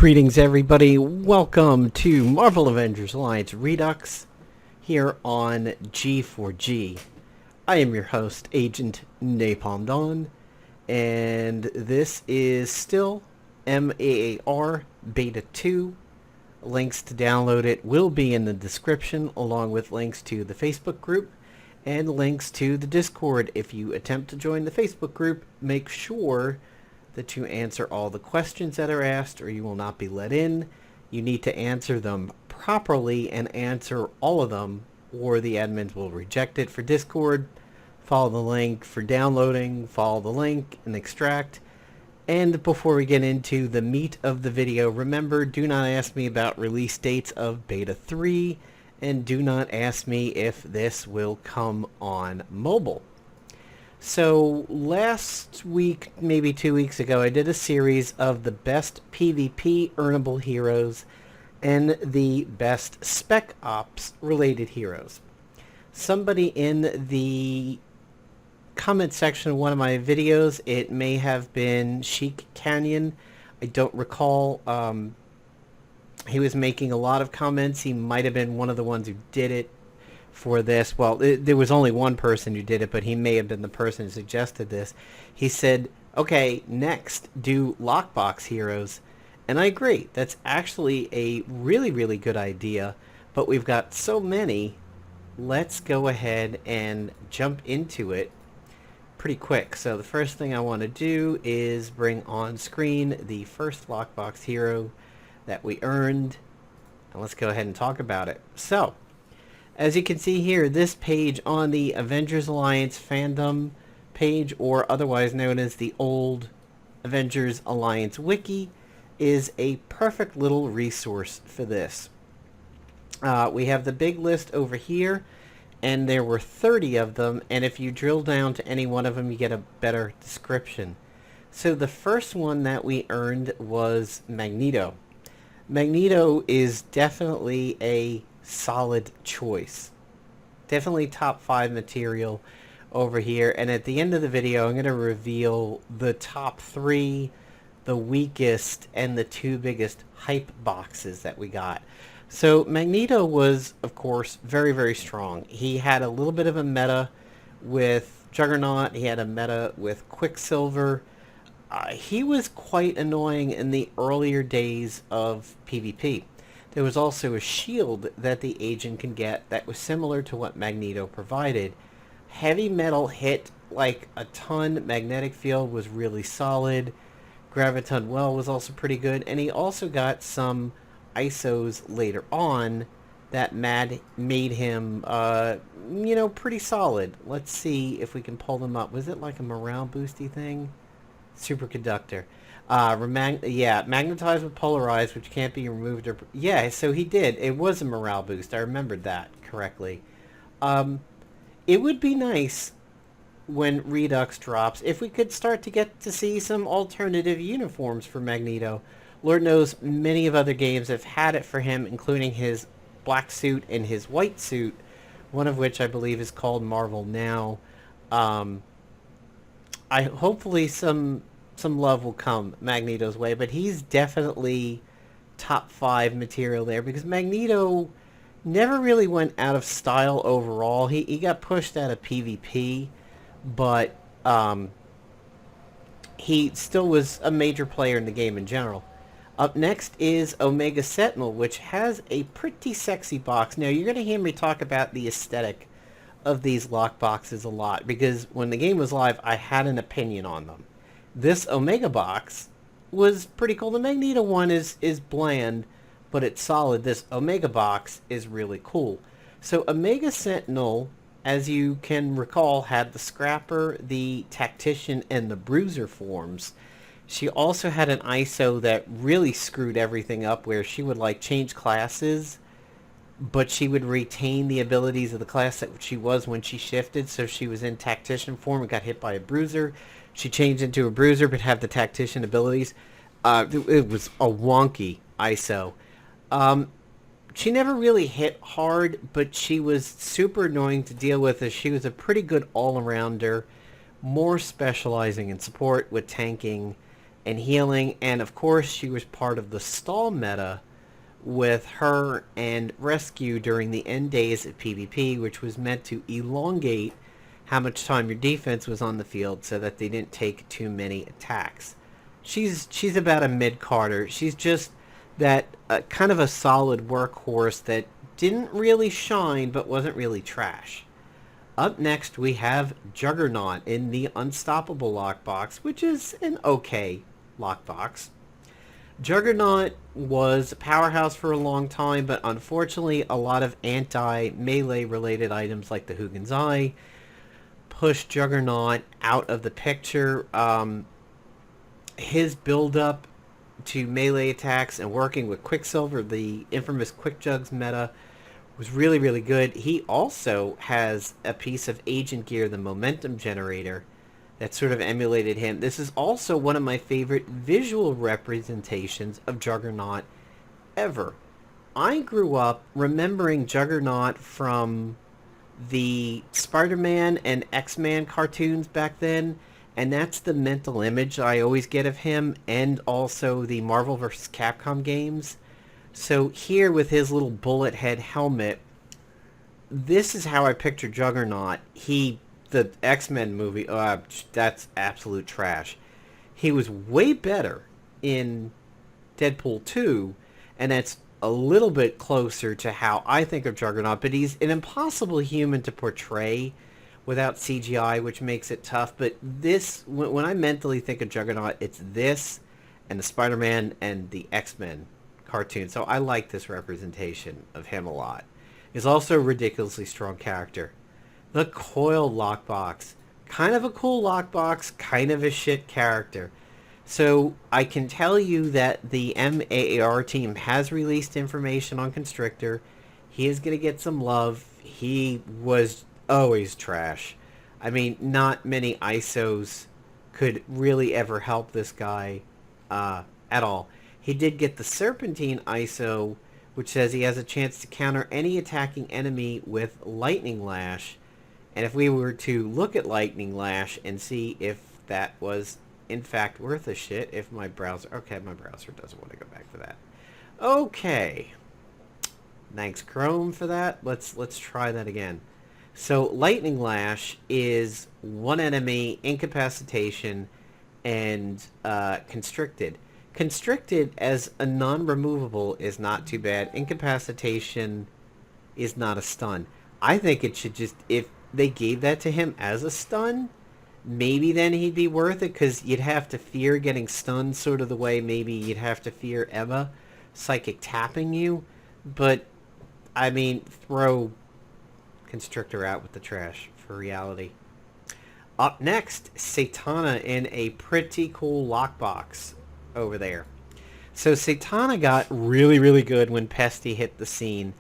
Greetings everybody, welcome to Marvel Avengers Alliance Redux here on G4G. I am your host, Agent Napalm Dawn, and this is still MAA Beta 2. Links to download it will be in the description, along with links to the Facebook group and links to the Discord. If you attempt to join the Facebook group, make sure that you answer all the questions that are asked or you will not be let in. You need to answer them properly and answer all of them or the admins will reject it. For Discord, follow the link. For downloading, follow the link and extract. And before we get into the meat of the video, remember, do not ask me about release dates of Beta 3 and do not ask me if this will come on mobile. So last week, maybe 2 weeks ago, I did a series of the best PvP earnable heroes and the best Spec Ops related heroes. Somebody in the comment section of one of my videos, it may have been Sheik Canyon, I don't recall, he was making a lot of comments. He might have been one of the ones who did it for this. Well, there was only one person who did it, but he may have been the person who suggested this. He said, okay, next, do lockbox heroes. And I agree. That's actually a really, really good idea. But we've got so many. Let's go ahead and jump into it pretty quick. So the first thing I want to do is bring on screen the first lockbox hero that we earned. And let's go ahead and talk about it. So, as you can see here, this page on the Avengers Alliance fandom page, or otherwise known as the old Avengers Alliance wiki, is a perfect little resource for this. We have the big list over here, and there were 30 of them, and if you drill down to any one of them, you get a better description. So the first one that we earned was Magneto. Magneto is definitely a solid choice. Definitely top 5 material over here. And at the end of the video, I'm going to reveal the top 3, the weakest, and the 2 biggest hype boxes that we got. So Magneto was, of course, very, very strong. He had a little bit of a meta with Juggernaut. He had a meta with Quicksilver. He was quite annoying in the earlier days of PvP. There was also a shield that the agent can get that was similar to what Magneto provided. Heavy metal hit like a ton. Magnetic field was really solid. Graviton well was also pretty good. And he also got some ISOs later on that made him, pretty solid. Let's see if we can pull them up. Was it like a morale boosty thing? Superconductor. Magnetized with polarized, which can't be removed. So he did. It was a morale boost. I remembered that correctly. It would be nice when Redux drops if we could start to get to see some alternative uniforms for Magneto. Lord knows many of other games have had it for him, including his black suit and his white suit, one of which I believe is called Marvel Now. Hopefully some love will come Magneto's way, but he's definitely top 5 material there because Magneto never really went out of style overall. He got pushed out of PvP, but he still was a major player in the game in general. Up next is Omega Sentinel, which has a pretty sexy box. Now, you're going to hear me talk about the aesthetic of these lock boxes a lot because when the game was live, I had an opinion on them. This Omega box was pretty cool. The Magneto one is bland, but it's solid. This Omega box is really cool. So Omega Sentinel, as you can recall, had the Scrapper, the Tactician, and the Bruiser forms. She also had an ISO that really screwed everything up where she would change classes, but she would retain the abilities of the class that she was when she shifted. So she was in Tactician form and got hit by a Bruiser. She changed into a Bruiser but had the Tactician abilities. It was a wonky ISO. She never really hit hard, but she was super annoying to deal with as she was a pretty good all-arounder, more specializing in support with tanking and healing. And of course, she was part of the stall meta with her and Rescue during the end days of PvP, which was meant to elongate how much time your defense was on the field so that they didn't take too many attacks. She's about a mid-carder. She's just that kind of a solid workhorse that didn't really shine but wasn't really trash. Up next we have Juggernaut in the Unstoppable lockbox, which is an okay lockbox. Juggernaut was a powerhouse for a long time, but unfortunately a lot of anti-melee related items like the Hugins Eye pushed Juggernaut out of the picture. His build-up to melee attacks and working with Quicksilver, the infamous Quick Jugs meta, was really, really good. He also has a piece of Agent Gear, the Momentum Generator, that sort of emulated him. This is also one of my favorite visual representations of Juggernaut ever. I grew up remembering Juggernaut from the Spider-Man and X-Men cartoons back then, and that's the mental image I always get of him, and also the Marvel vs. Capcom games. So here with his little bullet head helmet, this is how I picture Juggernaut. The X-Men movie, that's absolute trash. He was way better in Deadpool 2, and that's a little bit closer to how I think of Juggernaut, but he's an impossible human to portray without CGI, which makes it tough. But this, when I mentally think of Juggernaut, it's this and the Spider-Man and the X-Men cartoon. So I like this representation of him a lot. He's also a ridiculously strong character. The Coil lockbox. Kind of a cool lockbox, kind of a shit character. So I can tell you that the MAAR team has released information on Constrictor. He is going to get some love. He was always trash. I mean, not many ISOs could really ever help this guy at all. He did get the Serpentine ISO, which says he has a chance to counter any attacking enemy with Lightning Lash. And if we were to look at Lightning Lash and see if that was in fact worth a shit, if my browser... Okay, my browser doesn't want to go back to that. Okay. Thanks, Chrome, for that. Let's try that again. So Lightning Lash is one enemy, incapacitation, and constricted. Constricted as a non-removable is not too bad. Incapacitation is not a stun. I think it should just... If they gave that to him as a stun, maybe then he'd be worth it, because you'd have to fear getting stunned sort of the way maybe you'd have to fear Emma psychic tapping you. But, I mean, throw Constrictor out with the trash for reality. Up next, Satana in a pretty cool lockbox over there. So Satana got really, really good when Pesty hit the scene.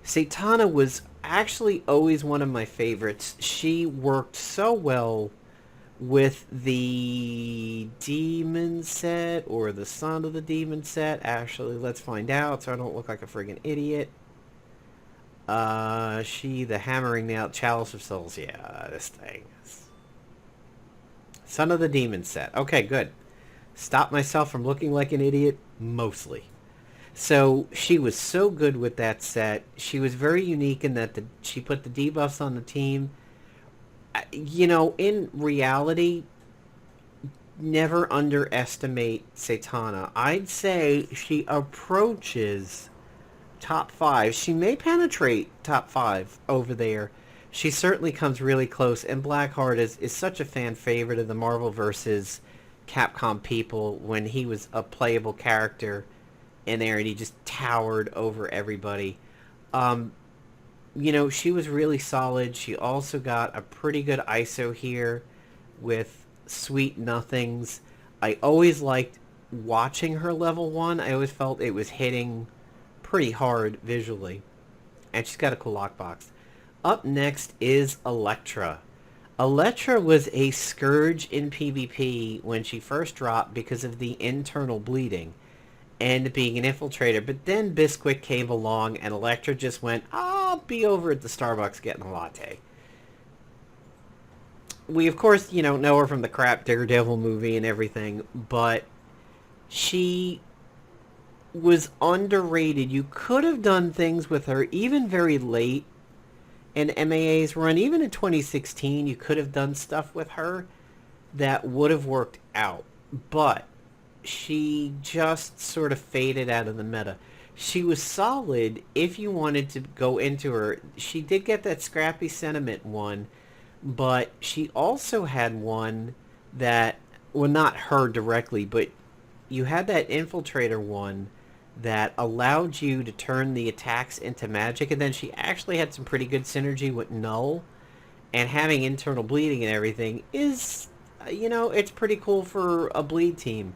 Satana was actually always one of my favorites. She worked so well with the Demon set, or the Son of the Demon set. Actually, let's find out so I don't look like a friggin' idiot. The Hammering Nail, Chalice of Souls. Yeah, this thing. Son of the Demon set. Okay, good. Stop myself from looking like an idiot, mostly. So she was so good with that set. She was very unique in that she put the debuffs on the team. You know, in reality, never underestimate Satana. I'd say she approaches top 5. She may penetrate top 5 over there. She certainly comes really close. And Blackheart is such a fan favorite of the Marvel vs. Capcom people when he was a playable character in there and he just towered over everybody. You know, she was really solid. She also got a pretty good ISO here with Sweet Nothings. I always liked watching her level 1. I always felt it was hitting pretty hard visually. And she's got a cool lockbox. Up next is Elektra. Elektra was a scourge in PvP when she first dropped because of the internal bleeding and being an infiltrator. But then Bisquick came along and Elektra just went, I'll be over at the Starbucks getting a latte. We, of course, you know her from the crap Daredevil movie and everything, but She was underrated. You could have done things with her even very late in MAA's run. Even in 2016, you could have done stuff with her that would have worked out. But she just sort of faded out of the meta. She was solid if you wanted to go into her. She did get that Scrappy Sentiment one, but she also had one that, well, not her directly, but you had that Infiltrator one that allowed you to turn the attacks into magic, and then she actually had some pretty good synergy with Null, and having internal bleeding and everything is, it's pretty cool for a bleed team.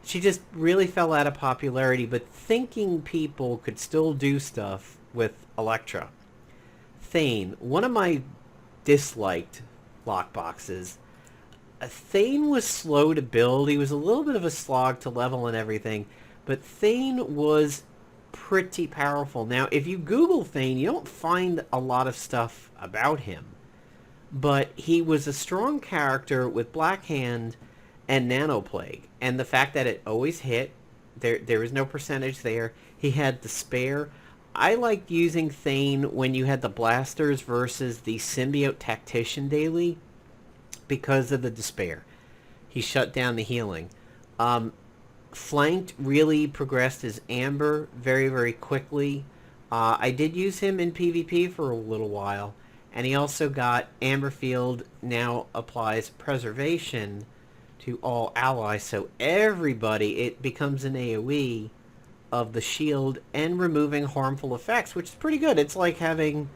She just really fell out of popularity, but thinking people could still do stuff with Elektra. Thane, one of my disliked lockboxes. Thane was slow to build. He was a little bit of a slog to level and everything, but Thane was pretty powerful. Now, if you Google Thane, you don't find a lot of stuff about him, but he was a strong character with Black Hand and Nano Plague, and the fact that it always hit, there was no percentage there. He had Despair. I liked using Thane when you had the Blasters versus the Symbiote Tactician daily because of the Despair. He shut down the healing. Flanked really progressed as Amber very, very quickly. I did use him in PvP for a little while, and he also got Amberfield now applies Preservation to all allies, so everybody, it becomes an AoE of the shield and removing harmful effects, which is pretty good. It's like having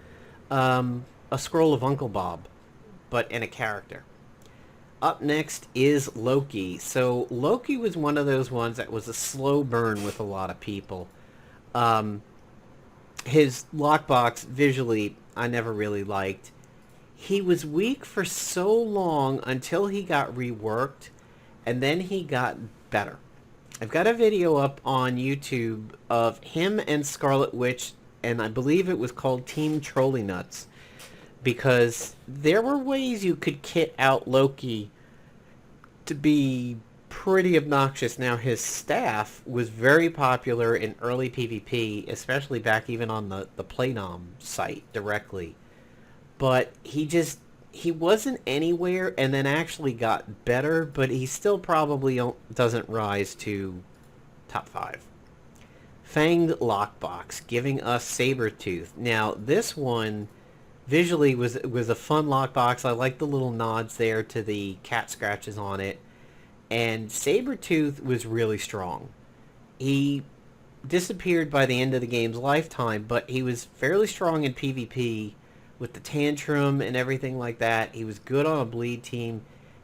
a Scroll of Uncle Bob, but in a character. Up next is Loki. So Loki was one of those ones that was a slow burn with a lot of people. His lockbox, visually, I never really liked. He was weak for so long until he got reworked, and then he got better. I've got a video up on YouTube of him and Scarlet Witch, and I believe it was called Team Trolly Nuts, because there were ways you could kit out Loki to be pretty obnoxious. Now, his staff was very popular in early PvP, especially back even on the Playnom site directly. But he wasn't anywhere, and then actually got better, but he still probably doesn't rise to top 5. Fanged Lockbox, giving us Sabretooth. Now, this one visually was a fun lockbox. I like the little nods there to the cat scratches on it. And Sabretooth was really strong. He disappeared by the end of the game's lifetime, but he was fairly strong in PvP with the tantrum and everything like that. He was good on a bleed team.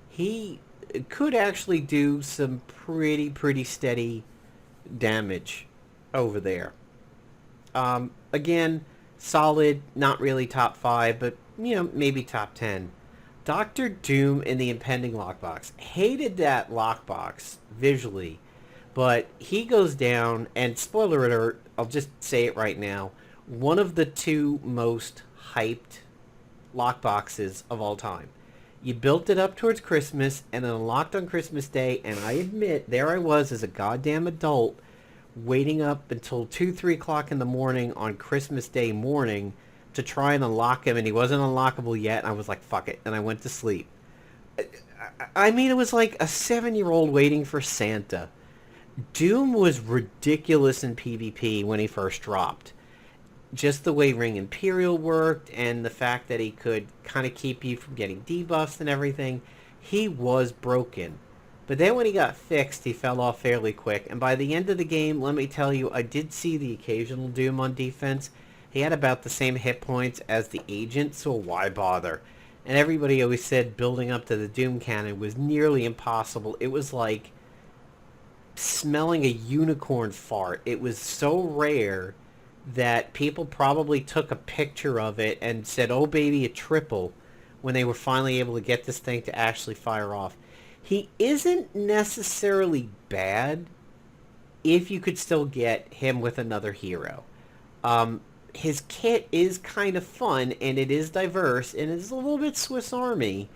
He could actually do some pretty steady damage over there. Again, solid, not really top 5, but, maybe top 10. Dr. Doom in the Impending Lockbox. Hated that lockbox visually, but he goes down, and spoiler alert, I'll just say it right now, one of the 2 most hyped lockboxes of all time. You built it up towards Christmas, and then unlocked on Christmas Day, and I admit, there I was as a goddamn adult, waiting up until 2-3 o'clock in the morning on Christmas Day morning to try and unlock him, and he wasn't unlockable yet, and I was like, fuck it, and I went to sleep. I mean, it was like a 7-year-old waiting for Santa. Doom was ridiculous in PvP when he first dropped. Just the way Ring Imperial worked, and the fact that he could kind of keep you from getting debuffs and everything, he was broken. But then when he got fixed, he fell off fairly quick, and by the end of the game, let me tell you, I did see the occasional Doom on defense. He had about the same hit points as the Agent, so why bother? And everybody always said building up to the Doom cannon was nearly impossible. It was like smelling a unicorn fart. It was so rare that people probably took a picture of it and said, oh baby, a triple, when they were finally able to get this thing to actually fire off. He isn't necessarily bad if you could still get him with another hero. His kit is kind of fun, and it is diverse, and it's a little bit Swiss Army,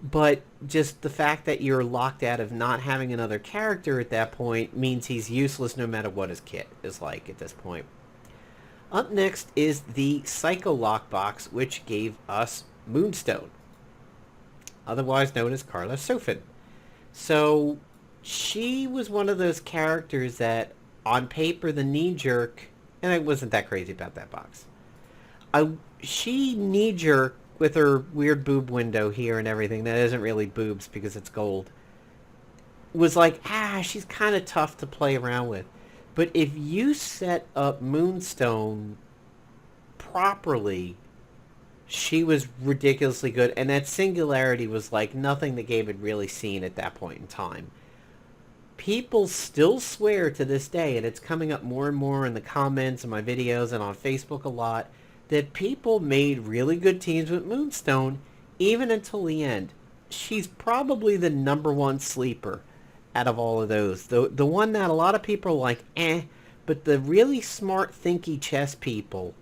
But just the fact that you're locked out of not having another character at that point means he's useless no matter what his kit is like at this point. Up next is the Psycho Lockbox, which gave us Moonstone, otherwise known as Carla Sofin. So she was one of those characters that, on paper, the knee-jerk, and I wasn't that crazy about that box. She knee-jerk with her weird boob window here and everything, that isn't really boobs because it's gold, was like, she's kind of tough to play around with. But if you set up Moonstone properly, she was ridiculously good. And that Singularity was like nothing the game had really seen at that point in time. People still swear to this day, and it's coming up more and more in the comments of my videos and on Facebook a lot, that people made really good teams with Moonstone even until the end. She's probably the number one sleeper out of all of those. The one that a lot of people are like, but the really smart, thinky chess people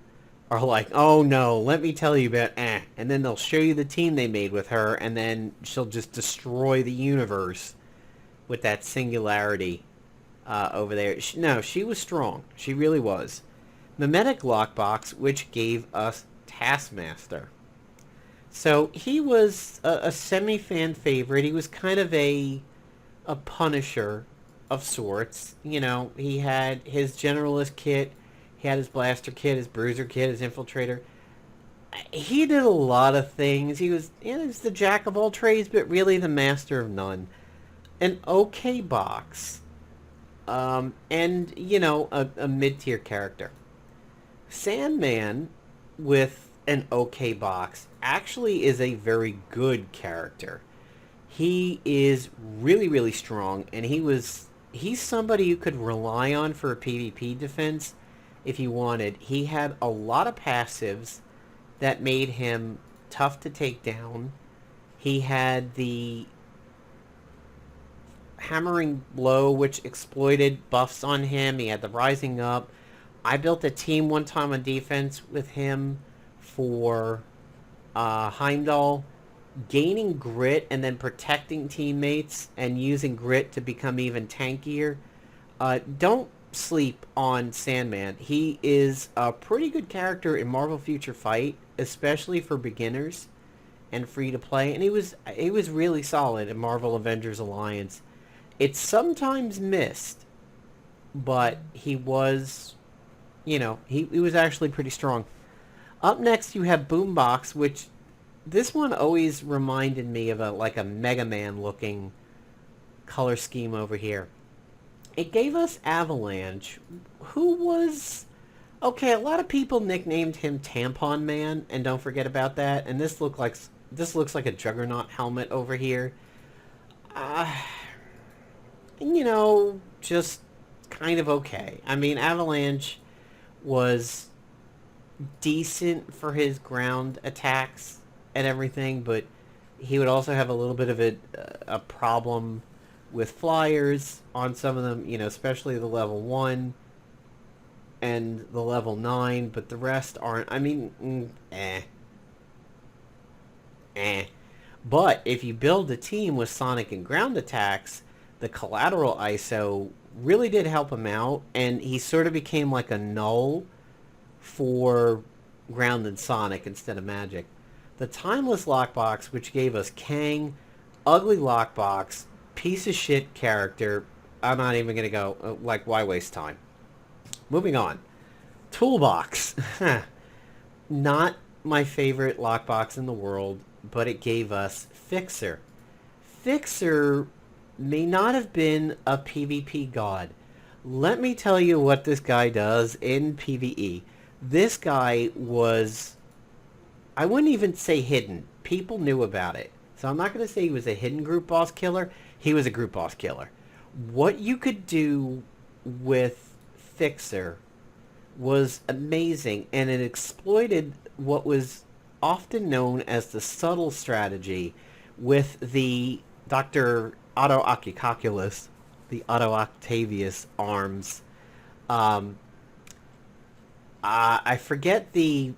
are like, oh no, let me tell you about and then they'll show you the team they made with her, and then she'll just destroy the universe with that Singularity over there. She was strong. She really was. Mimetic Lockbox, which gave us Taskmaster. So he was a semi-fan favorite. He was kind of a Punisher of sorts. You know, he had his Generalist kit, he had his Blaster kit, his Bruiser kit, his Infiltrator. He did a lot of things. He was the jack of all trades, but really the master of none. An okay box. And, a mid-tier character. Sandman, with an okay box, actually is a very good character. He is really, really strong, and he's somebody you could rely on for a PvP defense if you wanted. He had a lot of passives that made him tough to take down. He had the Hammering Blow, which exploited buffs on him. He had the Rising Up. I built a team one time on defense with him for Heimdall, gaining grit and then protecting teammates and using grit to become even tankier. Don't sleep on Sandman. He is a pretty good character in Marvel Future Fight, especially for beginners and free to play. And he was really solid in Marvel Avengers Alliance. It's sometimes missed, but he was, he was actually pretty strong. Up next, you have Boombox, which this one always reminded me of a Mega Man looking color scheme over here. It gave us Avalanche, who was okay. A lot of people nicknamed him Tampon Man, and don't forget about that. And this looks like a Juggernaut helmet over here. Just kind of okay. I mean, Avalanche was decent for his ground attacks and everything, but he would also have a little bit of a problem with flyers on some of them, especially the level 1 and the level 9, but the rest aren't. I mean, But if you build a team with Sonic and ground attacks, the collateral ISO really did help him out, and he sort of became like a null for ground and Sonic instead of magic. The Timeless Lockbox, which gave us Kang, ugly Lockbox, piece of shit character. I'm not even going to go, why waste time? Moving on. Toolbox. Not my favorite lockbox in the world, but it gave us Fixer. Fixer may not have been a PvP god. Let me tell you what this guy does in PvE. This guy was, I wouldn't even say hidden. People knew about it. So I'm not going to say he was a hidden group boss killer. He was a group boss killer. What you could do with Fixer was amazing, and it exploited what was often known as the subtle strategy with the Dr. Otto Octaculus, the Otto Octavius arms. I forget the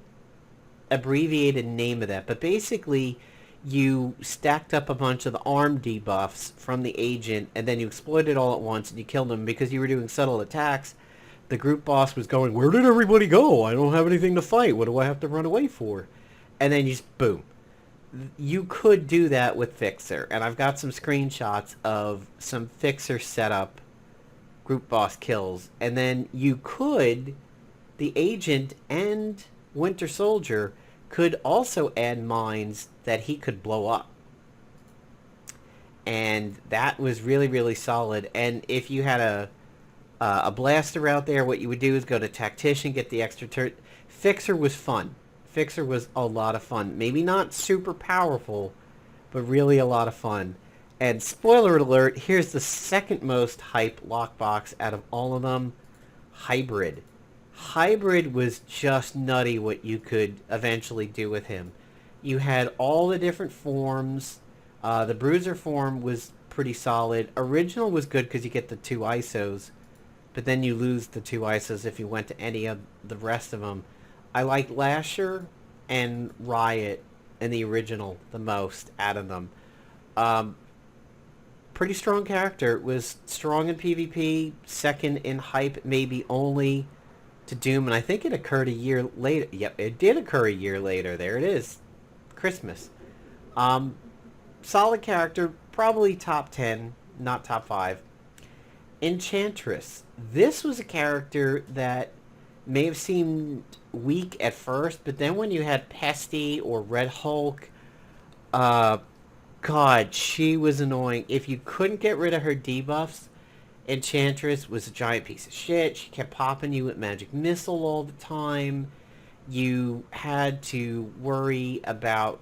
abbreviated name of that, but basically you stacked up a bunch of the arm debuffs from the agent, and then you exploited all at once, and you killed them because you were doing subtle attacks. The group boss was going, where did everybody go? I don't have anything to fight. What do I have to run away for? And then you just, boom. You could do that with Fixer, and I've got some screenshots of some Fixer setup group boss kills. And then you could, the agent and Winter Soldier could also add mines that he could blow up. And that was really, really solid. And if you had a blaster out there, what you would do is go to Tactician, get the extra turn. Fixer was fun. Fixer was a lot of fun. Maybe not super powerful, but really a lot of fun. And spoiler alert, here's the second most hype lockbox out of all of them. Hybrid. Hybrid was just nutty what you could eventually do with him. You had all the different forms. The Bruiser form was pretty solid. Original was good because you get the 2 ISOs, but then you lose the 2 ISOs if you went to any of the rest of them. I liked Lasher and Riot in the original the most out of them. Pretty strong character. It was strong in PvP, second in hype, maybe only to Doom, and I think it occurred a year later. Yep, it did occur a year later. There it is. Christmas. Solid character, probably top 10, not top 5. Enchantress. This was a character that may have seemed weak at first, but then when you had Pesty or Red Hulk, God, she was annoying. If you couldn't get rid of her debuffs, Enchantress was a giant piece of shit. She kept popping you with Magic Missile all the time. You had to worry about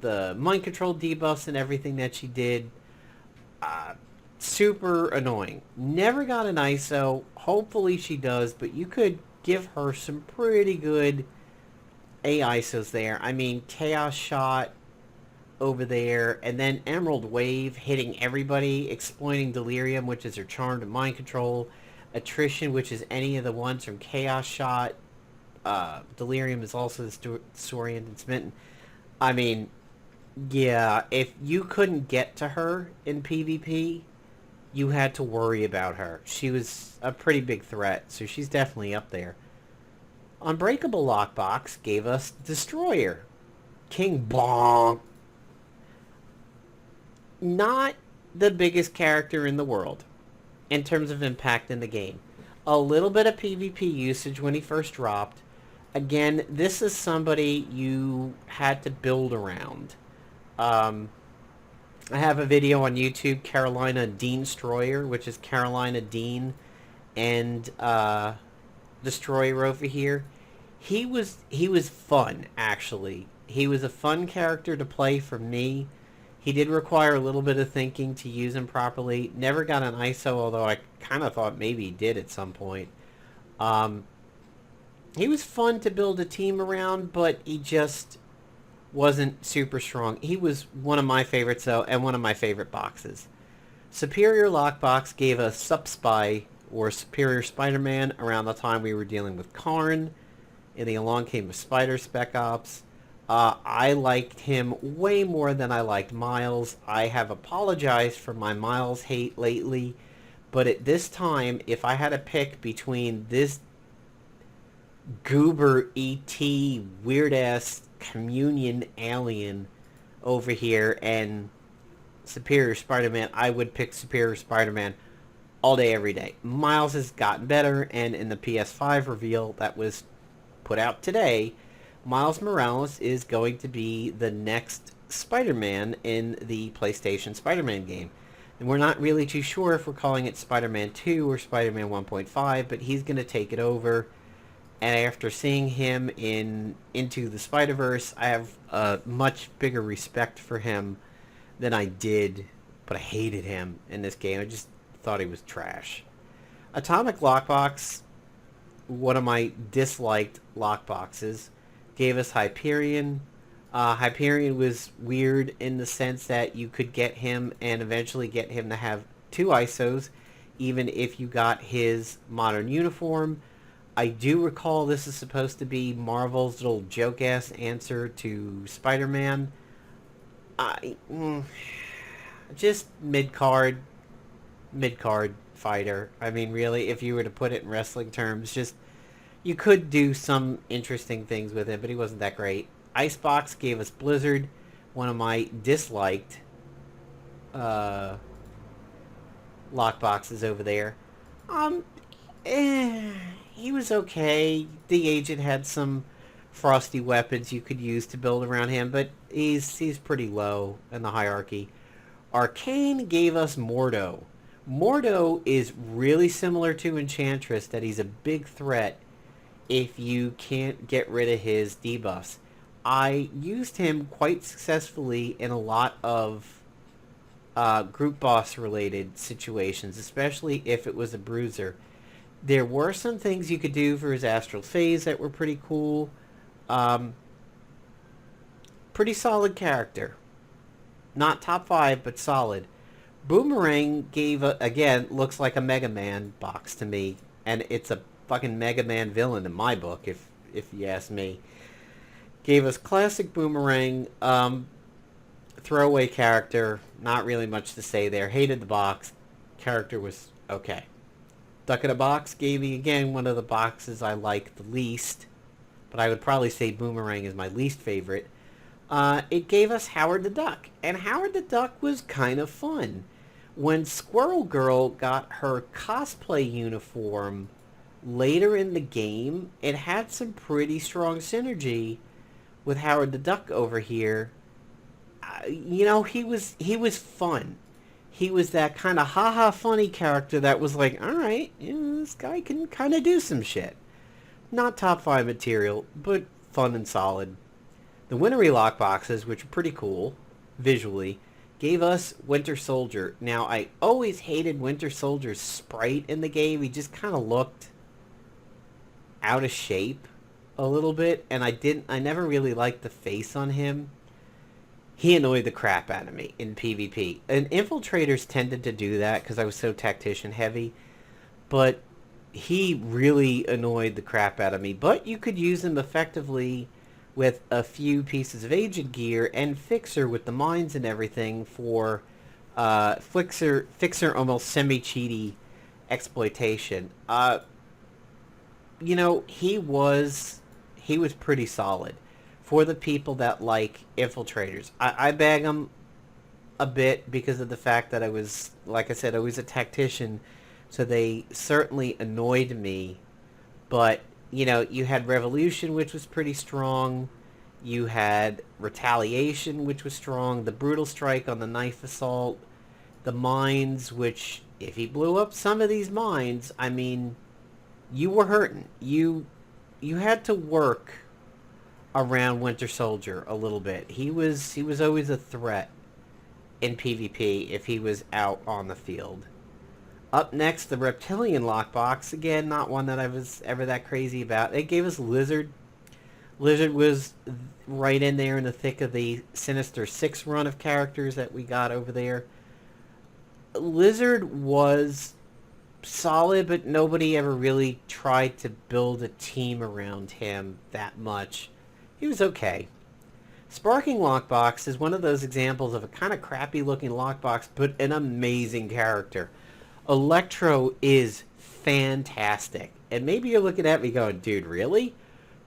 the mind control debuffs and everything that she did. Super annoying. Never got an ISO. Hopefully she does, but you could give her some pretty good AISOs there. I mean, Chaos Shot over there, and then Emerald Wave hitting everybody, exploiting Delirium, which is her charm to mind control, Attrition, which is any of the ones from Chaos Shot. Delirium is also disoriented smitten. I mean, yeah, if you couldn't get to her in PvP, you had to worry about her. She was a pretty big threat, so she's definitely up there. Unbreakable Lockbox gave us Destroyer. King Bonk. Not the biggest character in the world in terms of impact in the game. A little bit of PvP usage when he first dropped. Again, this is somebody you had to build around. I have a video on YouTube, Carolina Dean Destroyer, which is Carolina Dean and Destroyer over here. He was fun, actually. He was a fun character to play for me. He did require a little bit of thinking to use him properly. Never got an ISO, although I kind of thought maybe he did at some point. He was fun to build a team around, but he just wasn't super strong. He was one of my favorites, though, and one of my favorite boxes. Superior Lockbox gave us Subspy, or Superior Spider-Man, around the time we were dealing with Karn. And the Along Came a Spider Spec Ops. I liked him way more than I liked Miles. I have apologized for my Miles hate lately, but at this time, if I had to pick between this goober E.T. weird-ass communion alien over here and Superior Spider-Man, I would pick Superior Spider-Man all day, every day. Miles has gotten better, and in the PS5 reveal that was put out today, Miles Morales is going to be the next Spider-Man in the PlayStation Spider-Man game. And we're not really too sure if we're calling it Spider-Man 2 or Spider-Man 1.5, but he's going to take it over. And after seeing him in Into the Spider-Verse, I have a much bigger respect for him than I did, but I hated him in this game. I just thought he was trash. Atomic Lockbox, one of my disliked lockboxes, gave us Hyperion. Hyperion was weird in the sense that you could get him and eventually get him to have 2 ISOs, even if you got his modern uniform. I do recall this is supposed to be Marvel's little joke-ass answer to Spider-Man. I just mid card fighter. I mean, really, if you were to put it in wrestling terms, just you could do some interesting things with him, but he wasn't that great. Icebox gave us Blizzard, one of my disliked uh, lockboxes over there. Um, he was okay. The agent had some frosty weapons you could use to build around him, but he's pretty low in the hierarchy. Arcane gave us Mordo. Mordo is really similar to Enchantress, that he's a big threat if you can't get rid of his debuffs. I used him quite successfully in a lot of group boss related situations, especially if it was a bruiser. There were some things you could do for his astral phase that were pretty cool. Um, Pretty solid character. Not top 5, but solid. Boomerang again, looks like a Mega Man box to me. And it's a fucking Mega Man villain in my book, if you ask me. Gave us classic Boomerang. Throwaway character. Not really much to say there. Hated the box. Character was okay. Duck in a Box gave me, again, one of the boxes I like the least. But I would probably say Boomerang is my least favorite. It gave us Howard the Duck. And Howard the Duck was kind of fun. When Squirrel Girl got her cosplay uniform later in the game, it had some pretty strong synergy with Howard the Duck over here. He was fun. He was that kind of haha funny character that was like, all right, this guy can kind of do some shit. Not top 5 material, but fun and solid. The Wintery lockboxes, which are pretty cool visually, gave us Winter Soldier. Now, I always hated Winter Soldier's sprite in the game. He just kind of looked out of shape a little bit, and I never really liked the face on him. He annoyed the crap out of me in PvP. And infiltrators tended to do that because I was so tactician heavy. But he really annoyed the crap out of me. But you could use him effectively with a few pieces of agent gear and Fixer with the mines and everything for Fixer almost semi-cheaty exploitation. He was pretty solid for the people that like infiltrators. I bag him a bit because of the fact that I was, like I said, always a tactician, so they certainly annoyed me. But, you had Revolution, which was pretty strong. You had Retaliation, which was strong. The Brutal Strike on the Knife Assault. The Mines, which, if he blew up some of these mines, I mean, you were hurting. You had to work around Winter Soldier a little bit. He was always a threat in PvP if he was out on the field. Up next, the Reptilian lockbox. Again, not one that I was ever that crazy about. It gave us Lizard. Lizard was right in there in the thick of the Sinister 6 run of characters that we got over there. Lizard was solid, but nobody ever really tried to build a team around him that much. He was okay. Sparking Lockbox is one of those examples of a kind of crappy looking lockbox, but an amazing character. Electro is fantastic. And maybe you're looking at me going, dude, really?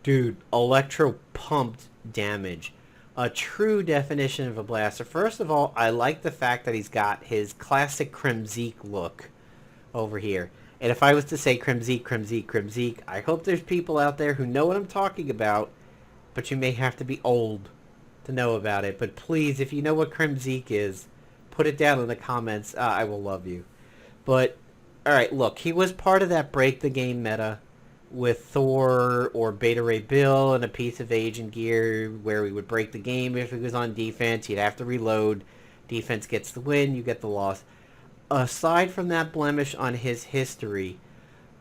Dude, Electro pumped damage. A true definition of a blaster. First of all, I like the fact that he's got his classic Crimzeek look over here. And if I was to say Crimzeek, I hope there's people out there who know what I'm talking about, but you may have to be old to know about it. But please, if you know what Crimzeek is, put it down in the comments. I will love you. But, alright, look, he was part of that break the game meta with Thor or Beta Ray Bill and a piece of agent gear where we would break the game if he was on defense. You'd have to reload. Defense gets the win, you get the loss. Aside from that blemish on his history,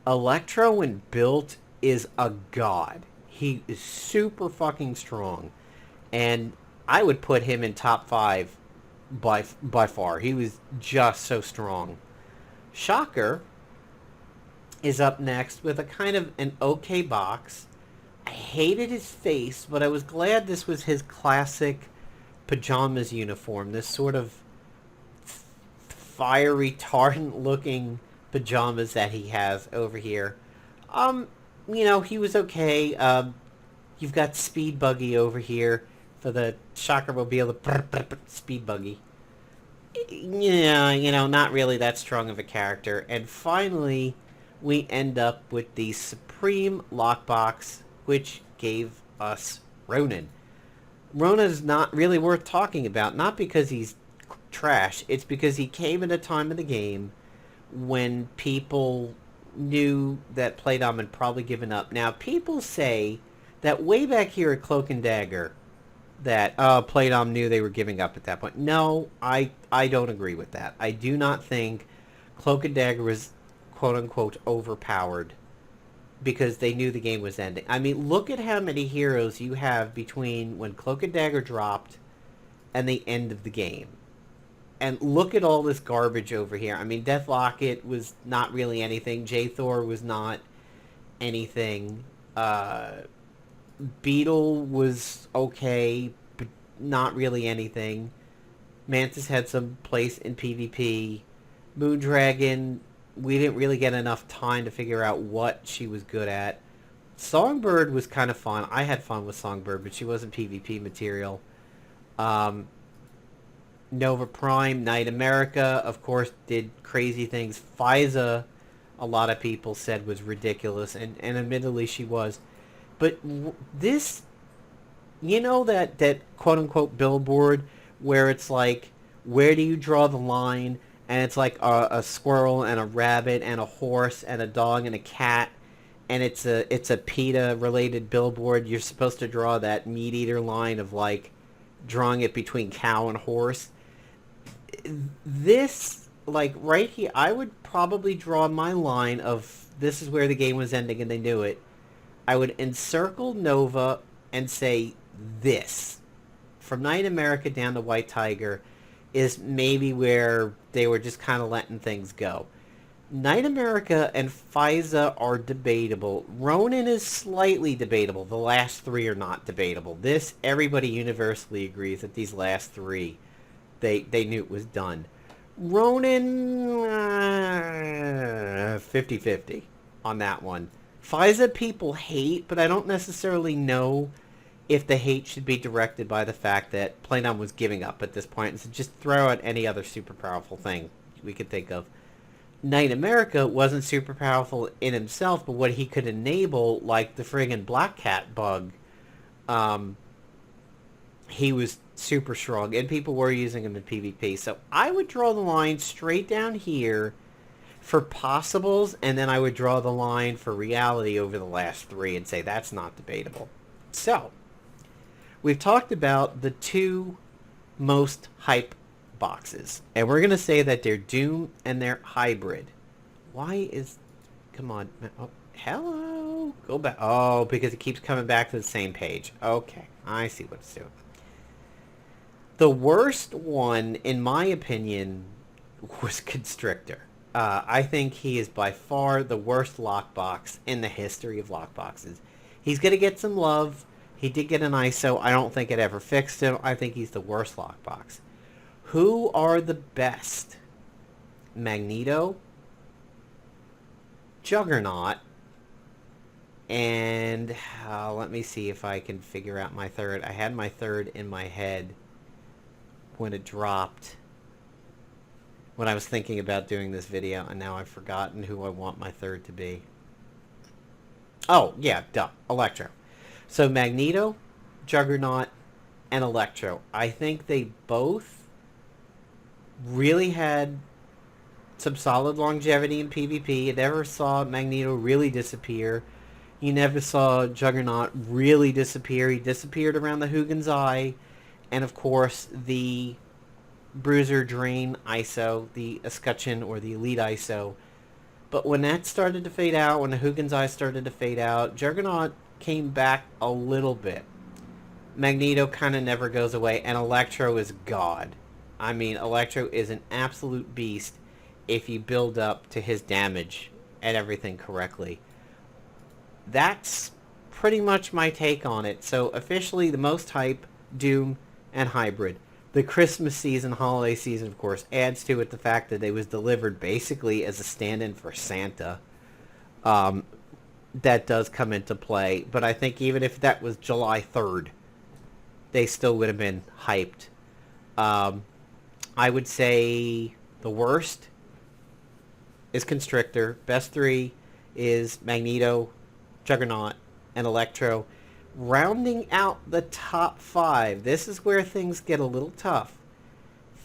Electro when built is a god. He is super fucking strong. And I would put him in top 5 by far. He was just so strong. Shocker is up next with a kind of an okay box. I hated his face, but I was glad this was his classic pajamas uniform, this sort of fiery retardant looking pajamas that he has over here. Um, he was okay. You've got Speed Buggy over here for the Shockermobile, the Speed Buggy. Yeah, not really that strong of a character. And finally, we end up with the Supreme Lockbox, which gave us Ronan. Ronan's not really worth talking about, not because he's trash. It's because he came at a time of the game when people knew that Playdom had probably given up. Now, people say that way back here at Cloak and Dagger, that Playdom knew they were giving up at that point. No, I don't agree with that. I do not think Cloak and Dagger was quote-unquote overpowered because they knew the game was ending. I mean, look at how many heroes you have between when Cloak and Dagger dropped and the end of the game. And look at all this garbage over here. I mean, Death Locket was not really anything. J-Thor was not anything. Beetle was okay, but not really anything. Mantis had some place in PvP. Moondragon, we didn't really get enough time to figure out what she was good at. Songbird was kind of fun. I had fun with Songbird, but she wasn't PvP material. Nova Prime, Knight America, of course, did crazy things. Fiza, a lot of people said was ridiculous, and admittedly she was. But this, that quote-unquote billboard where it's like, where do you draw the line? And it's like a squirrel and a rabbit and a horse and a dog and a cat, and it's a PETA-related billboard. You're supposed to draw that meat-eater line of, like, drawing it between cow and horse. This, like, right here, I would probably draw my line of this is where the game was ending and they knew it. I would encircle Nova and say this. From Knight America down to White Tiger is maybe where they were just kind of letting things go. Knight America and Fiza are debatable. Ronan is slightly debatable. The last three are not debatable. This, everybody universally agrees that these last three, they knew it was done. Ronan, 50-50 on that one. Fiza people hate, but I don't necessarily know if the hate should be directed by the fact that Playdom was giving up at this point. So just throw out any other super powerful thing we could think of. Knight America wasn't super powerful in himself, but what he could enable, like the friggin' Black Cat bug, he was super strong, and people were using him in PvP. So I would draw the line straight down here for possibles, and then I would draw the line for reality over the last three and say that's not debatable. So, we've talked about the two most hype boxes, and we're going to say that they're Doom and they're hybrid. Why is... Come on. Oh, hello? Go back. Oh, because it keeps coming back to the same page. Okay, I see what it's doing. The worst one, in my opinion, was Constrictor. I think he is by far the worst lockbox in the history of lockboxes. He's going to get some love. He did get an ISO. I don't think it ever fixed him. I think he's the worst lockbox. Who are the best? Magneto, Juggernaut, and let me see if I can figure out my third. I had my third in my head when it dropped, when I was thinking about doing this video, and now I've forgotten who I want my third to be. Oh, yeah, duh, Electro. So Magneto, Juggernaut, and Electro. I think they both really had some solid longevity in PvP. You never saw Magneto really disappear. You never saw Juggernaut really disappear. He disappeared around the Hugins Eye, and of course the Bruiser Drain ISO, the Escutcheon or the Elite ISO. But when that started to fade out, when the Hugins Eye started to fade out, Juggernaut came back a little bit. Magneto kind of never goes away, and Electro is God. I mean, Electro is an absolute beast if you build up to his damage and everything correctly. That's pretty much my take on it. So officially the most hype, Doom and hybrid. The Christmas season, holiday season, of course, adds to it the fact that it was delivered basically as a stand-in for Santa. That does come into play. But I think even if that was July 3rd, they still would have been hyped. I would say the worst is Constrictor. Best three is Magneto, Juggernaut, and Electro. Rounding out the top five, this is where things get a little tough.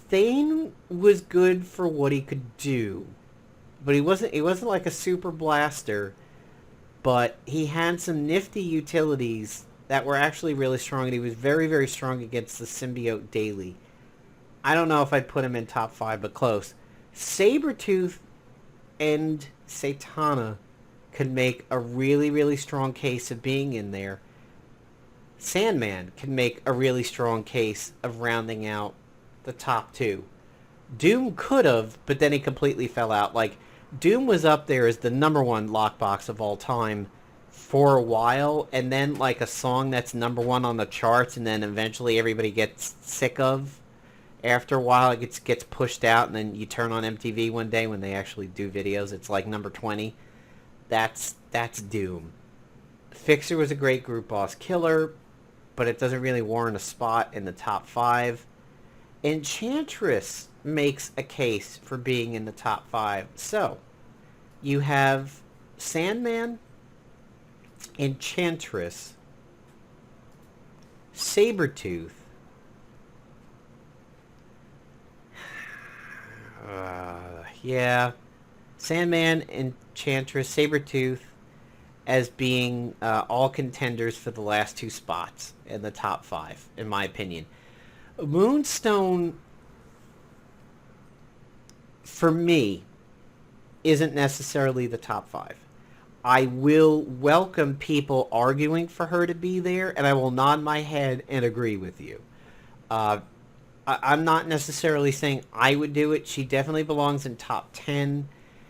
Thane was good for what he could do, but he wasn't like a super blaster, but he had some nifty utilities that were actually really strong, and he was very, very strong against the symbiote daily. I don't know if I'd put him in top five, but close. Sabretooth and Satana could make a really, really strong case of being in there. Sandman can make a really strong case of rounding out the top two. Doom could have, but then he completely fell out. Like, Doom was up there as the number one lockbox of all time for a while, and then like a song that's number one on the charts, and then eventually everybody gets sick of. After a while, it gets pushed out, and then you turn on MTV one day when they actually do videos. It's like number 20. That's Doom. Fixer was a great group boss killer, but it doesn't really warrant a spot in the top five. Enchantress makes a case for being in the top five. So, you have Sandman, Enchantress, Sabretooth, Sandman, Enchantress, Sabretooth as being all contenders for the last two spots in the top five, in my opinion. Moonstone, for me, isn't necessarily the top five. I will welcome people arguing for her to be there, and I will nod my head and agree with you. I'm not necessarily saying I would do it. She definitely belongs in top 10.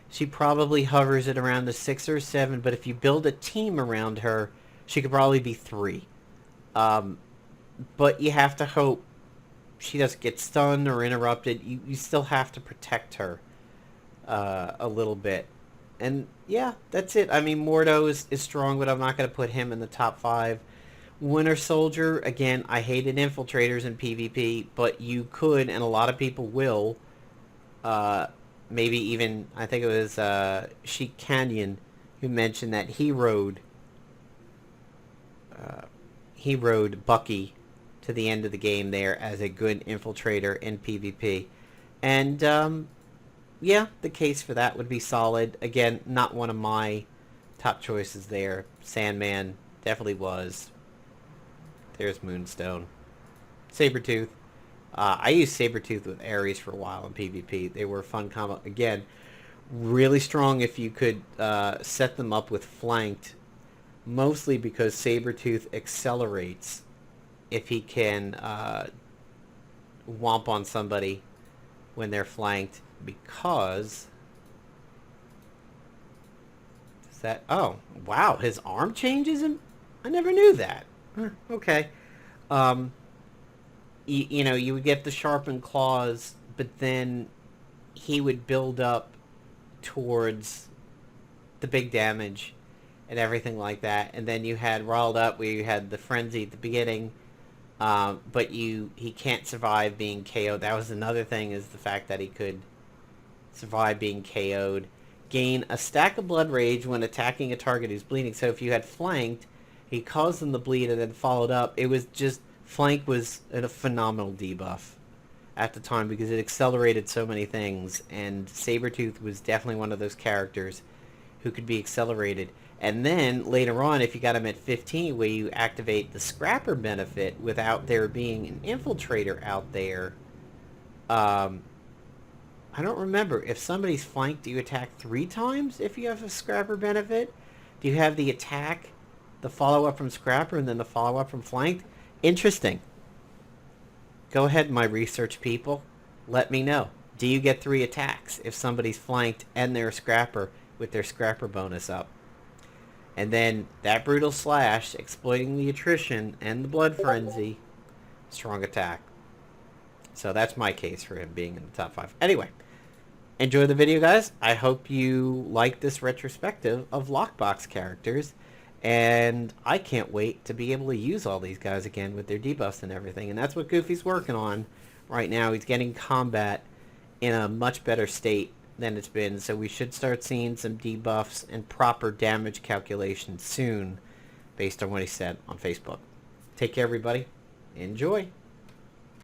She probably hovers at around the 6 or 7, but if you build a team around her, she could probably be 3. But you have to hope she doesn't get stunned or interrupted. You still have to protect her a little bit. And yeah, that's it. I mean, Mordo is strong, but I'm not going to put him in the top 5. Winter Soldier, again, I hated infiltrators in PvP, but you could, and a lot of people will, maybe even, I think it was Sheik Canyon who mentioned that he rode Bucky to the end of the game there as a good infiltrator in PvP. And yeah, the case for that would be solid. Again, not one of my top choices there. Sandman definitely was. There's Moonstone. Sabretooth. I used Sabretooth with Ares for a while in PvP. They were a fun combo. Again, really strong if you could set them up with flanked. Mostly because Sabretooth accelerates if he can womp on somebody when they're flanked. Because... oh, wow, his arm changes him? I never knew that. Okay. You know, you would get the sharpened claws, but then he would build up towards the big damage and everything like that. And then you had Riled Up, where you had the frenzy at the beginning, but he can't survive being KO'd. That was another thing, is the fact that he could survive being KO'd. Gain a stack of blood rage when attacking a target who's bleeding. So if you had flanked, he caused them to bleed and then followed up. It was just, flank was a phenomenal debuff at the time because it accelerated so many things, and Sabretooth was definitely one of those characters who could be accelerated. And then later on, if you got him at 15, where you activate the Scrapper benefit without there being an infiltrator out there, I don't remember. If somebody's flanked, do you attack 3 times if you have a Scrapper benefit? Do you have the attack, the follow-up from Scrapper, and then the follow-up from flanked? Interesting. Go ahead, my research people. Let me know. Do you get 3 attacks if somebody's flanked and they're a Scrapper with their Scrapper bonus up? And then that Brutal Slash, exploiting the attrition and the Blood Frenzy, strong attack. So that's my case for him being in the top 5. Anyway, enjoy the video, guys. I hope you like this retrospective of lockbox characters. And I can't wait to be able to use all these guys again with their debuffs and everything. And that's what Goofy's working on right now. He's getting combat in a much better state than it's been. So we should start seeing some debuffs and proper damage calculations soon based on what he said on Facebook. Take care, everybody. Enjoy.